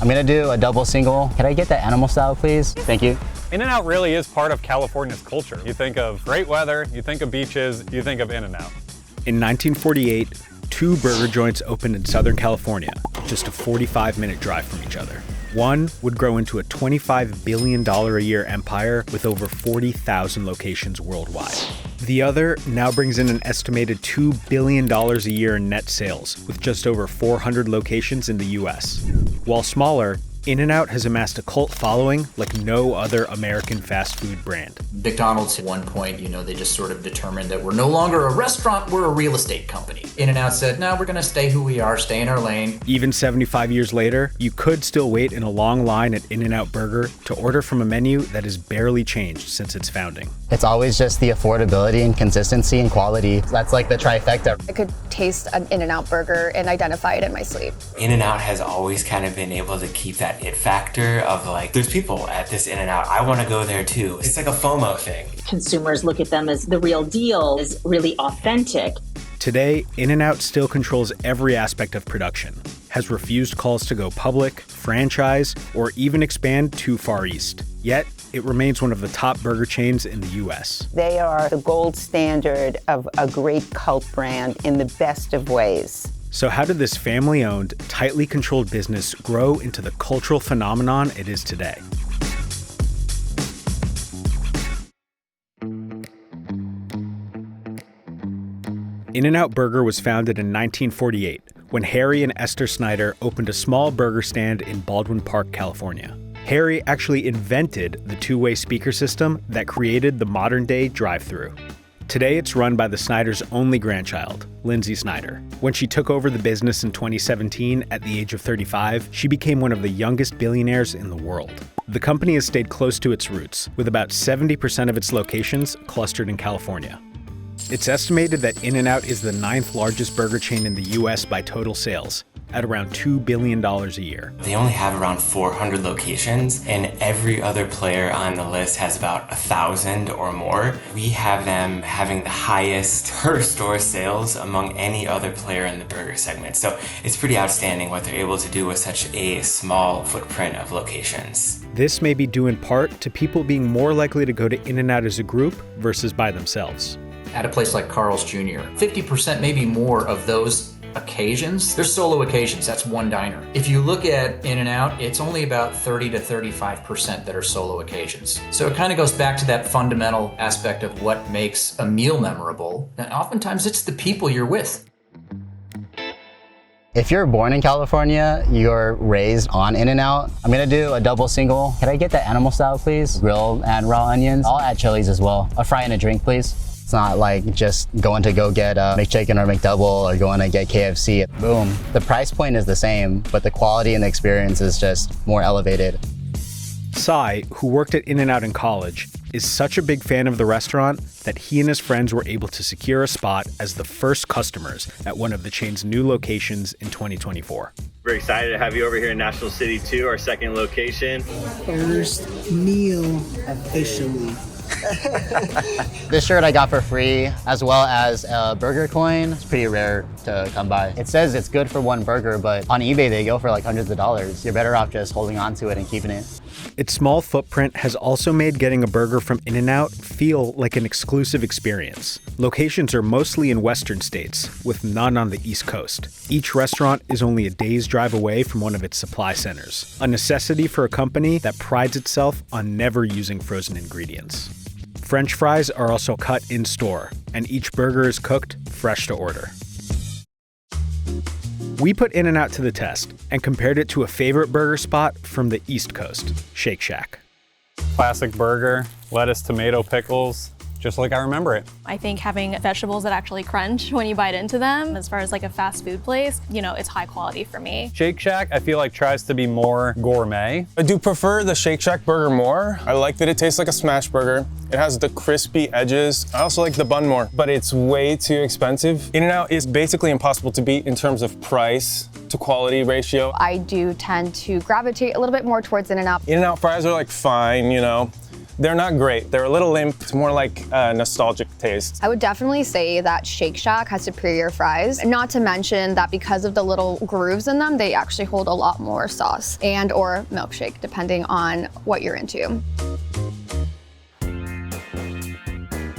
I'm gonna do a double single. Can I get the animal style, please? Thank you. In-N-Out really is part of California's culture. You think of great weather, you think of beaches, you think of In-N-Out. In 1948, 2 burger joints opened in Southern California, just a 45-minute drive from each other. One would grow into a $25 billion a year empire with over 40,000 locations worldwide. The other now brings in an estimated $2 billion a year in net sales, with just over 400 locations in the US. While smaller, In-N-Out has amassed a cult following like no other American fast food brand. McDonald's at one point, they just sort of determined that we're no longer a restaurant, we're a real estate company. In-N-Out said, no, we're gonna stay who we are, stay in our lane. Even 75 years later, you could still wait in a long line at In-N-Out Burger to order from a menu that has barely changed since its founding. It's always just the affordability and consistency and quality. That's like the trifecta. I could taste an In-N-Out burger and identify it in my sleep. In-N-Out has always kind of been able to keep that it factor of like, there's people at this In-N-Out, I want to go there too. It's like a FOMO thing. Consumers look at them as the real deal, is really authentic. Today, In-N-Out still controls every aspect of production, has refused calls to go public, franchise, or even expand too far east. Yet, it remains one of the top burger chains in the US. They are the gold standard of a great cult brand in the best of ways. So how did this family-owned, tightly controlled business grow into the cultural phenomenon it is today? In-N-Out Burger was founded in 1948 when Harry and Esther Snyder opened a small burger stand in Baldwin Park, California. Harry actually invented the two-way speaker system that created the modern-day drive-thru. Today, it's run by the Snyders' only grandchild, Lindsay Snyder. When she took over the business in 2017 at the age of 35, she became one of the youngest billionaires in the world. The company has stayed close to its roots, with about 70% of its locations clustered in California. It's estimated that In-N-Out is the 9th largest burger chain in the US by total sales, at around $2 billion a year. They only have around 400 locations, and every other player on the list has about 1,000 or more. We have them having the highest per store sales among any other player in the burger segment. So it's pretty outstanding what they're able to do with such a small footprint of locations. This may be due in part to people being more likely to go to In-N-Out as a group versus by themselves. At a place like Carl's Jr., 50%, maybe more of those occasions, they're solo occasions. That's one diner. If you look at In-N-Out, it's only about 30 to 35% that are solo occasions. So it kind of goes back to that fundamental aspect of what makes a meal memorable. And oftentimes it's the people you're with. If you're born in California, you're raised on In-N-Out. I'm gonna do a double single. Can I get the animal style, please? Grilled and raw onions. I'll add chilies as well. A fry and a drink, please. It's not like just going to go get a McChicken or McDouble or going to get KFC. Boom. The price point is the same, but the quality and the experience is just more elevated. Sai, who worked at In-N-Out in college, is such a big fan of the restaurant that he and his friends were able to secure a spot as the first customers at one of the chain's new locations in 2024. We're excited to have you over here in National City 2, our second location. First meal officially. This shirt I got for free, as well as a burger coin. It's pretty rare to come by. It says it's good for one burger, but on eBay they go for like hundreds of dollars. You're better off just holding on to it and keeping it. Its small footprint has also made getting a burger from In-N-Out feel like an exclusive experience. Locations are mostly in western states, with none on the East Coast. Each restaurant is only a day's drive away from one of its supply centers, a necessity for a company that prides itself on never using frozen ingredients. French fries are also cut in-store, and each burger is cooked fresh to order. We put In-N-Out to the test and compared it to a favorite burger spot from the East Coast, Shake Shack. Classic burger, lettuce, tomato, pickles, just like I remember it. I think having vegetables that actually crunch when you bite into them, as far as like a fast food place, it's high quality for me. Shake Shack, I feel like tries to be more gourmet. I do prefer the Shake Shack burger more. I like that it tastes like a smash burger. It has the crispy edges. I also like the bun more, but it's way too expensive. In-N-Out is basically impossible to beat in terms of price to quality ratio. I do tend to gravitate a little bit more towards In-N-Out. In-N-Out fries are like fine, They're not great. They're a little limp. It's more like a nostalgic taste. I would definitely say that Shake Shack has superior fries. Not to mention that because of the little grooves in them, they actually hold a lot more sauce and or milkshake, depending on what you're into.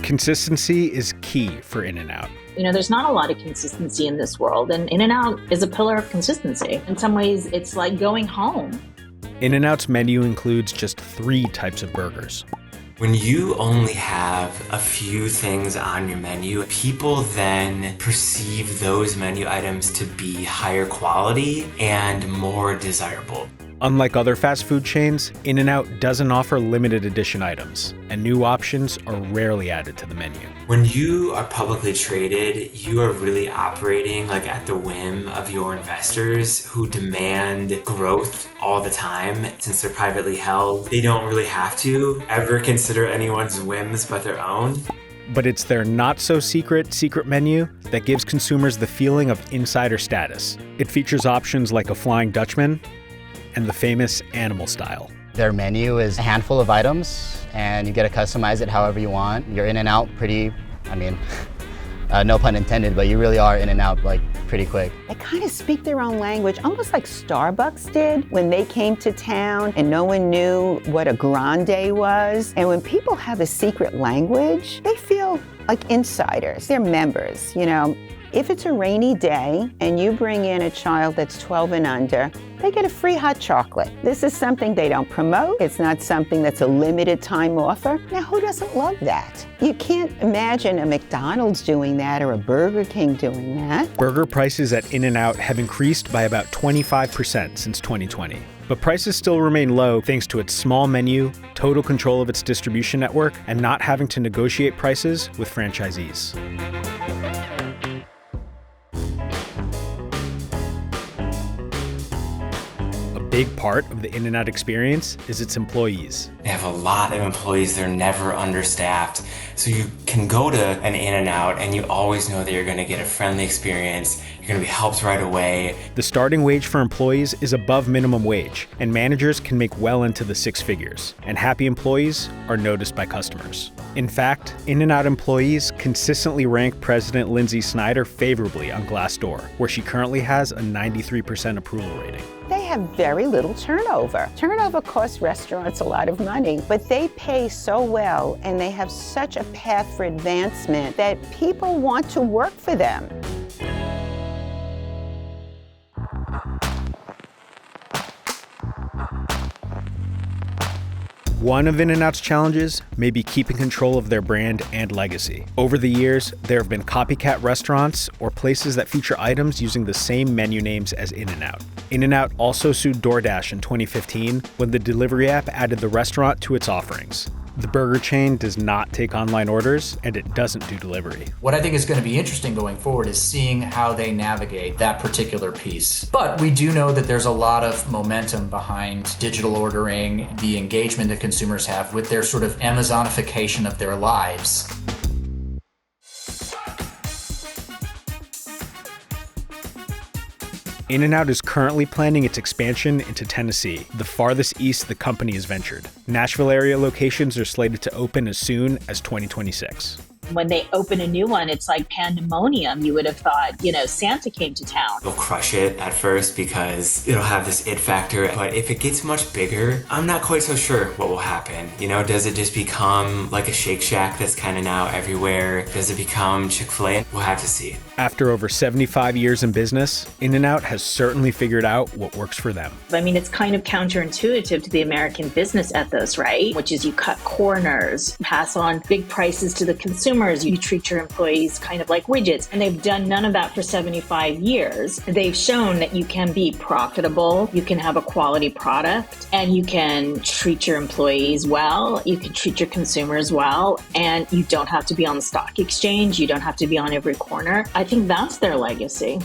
Consistency is key for In-N-Out. You know, there's not a lot of consistency in this world, and In-N-Out is a pillar of consistency. In some ways, it's like going home. In-N-Out's menu includes just 3 types of burgers. When you only have a few things on your menu, people then perceive those menu items to be higher quality and more desirable. Unlike other fast food chains, In-N-Out doesn't offer limited edition items, and new options are rarely added to the menu. When you are publicly traded, you are really operating like at the whim of your investors who demand growth all the time. Since they're privately held, they don't really have to ever consider anyone's whims but their own. But it's their not-so-secret menu that gives consumers the feeling of insider status. It features options like a Flying Dutchman and the famous animal style. Their menu is a handful of items, and you get to customize it however you want. You're in and out pretty, no pun intended, but you really are in and out like pretty quick. They kind of speak their own language, almost like Starbucks did when they came to town and no one knew what a grande was. And when people have a secret language, they feel like insiders. They're members, you know. If it's a rainy day and you bring in a child that's 12 and under, they get a free hot chocolate. This is something they don't promote. It's not something that's a limited time offer. Now, who doesn't love that? You can't imagine a McDonald's doing that or a Burger King doing that. Burger prices at In-N-Out have increased by about 25% since 2020. But prices still remain low thanks to its small menu, total control of its distribution network, and not having to negotiate prices with franchisees. Big part of the In-N-Out experience is its employees. They have a lot of employees. They're never understaffed. So you can go to an In-N-Out and you always know that you're going to get a friendly experience. You're going to be helped right away. The starting wage for employees is above minimum wage, and managers can make well into the 6 figures. And happy employees are noticed by customers. In fact, In-N-Out employees consistently rank President Lindsay Snyder favorably on Glassdoor, where she currently has a 93% approval rating. They have very little turnover. Turnover costs restaurants a lot of money, but they pay so well and they have such a path for advancement that people want to work for them. One of In-N-Out's challenges may be keeping control of their brand and legacy. Over the years, there have been copycat restaurants or places that feature items using the same menu names as In-N-Out. In-N-Out also sued DoorDash in 2015 when the delivery app added the restaurant to its offerings. The burger chain does not take online orders, and it doesn't do delivery. What I think is going to be interesting going forward is seeing how they navigate that particular piece. But we do know that there's a lot of momentum behind digital ordering, the engagement that consumers have with their sort of Amazonification of their lives. In-N-Out is currently planning its expansion into Tennessee, the farthest east the company has ventured. Nashville area locations are slated to open as soon as 2026. When they open a new one, it's like pandemonium. You would have thought, Santa came to town. They'll crush it at first because it'll have this it factor. But if it gets much bigger, I'm not quite so sure what will happen. Does it just become like a Shake Shack that's kind of now everywhere? Does it become Chick-fil-A? We'll have to see. After over 75 years in business, In-N-Out has certainly figured out what works for them. It's kind of counterintuitive to the American business ethos, right? Which is you cut corners, pass on big prices to the consumer. You treat your employees kind of like widgets, and they've done none of that for 75 years. They've shown that you can be profitable, you can have a quality product, and you can treat your employees well, you can treat your consumers well, and you don't have to be on the stock exchange, you don't have to be on every corner. I think that's their legacy.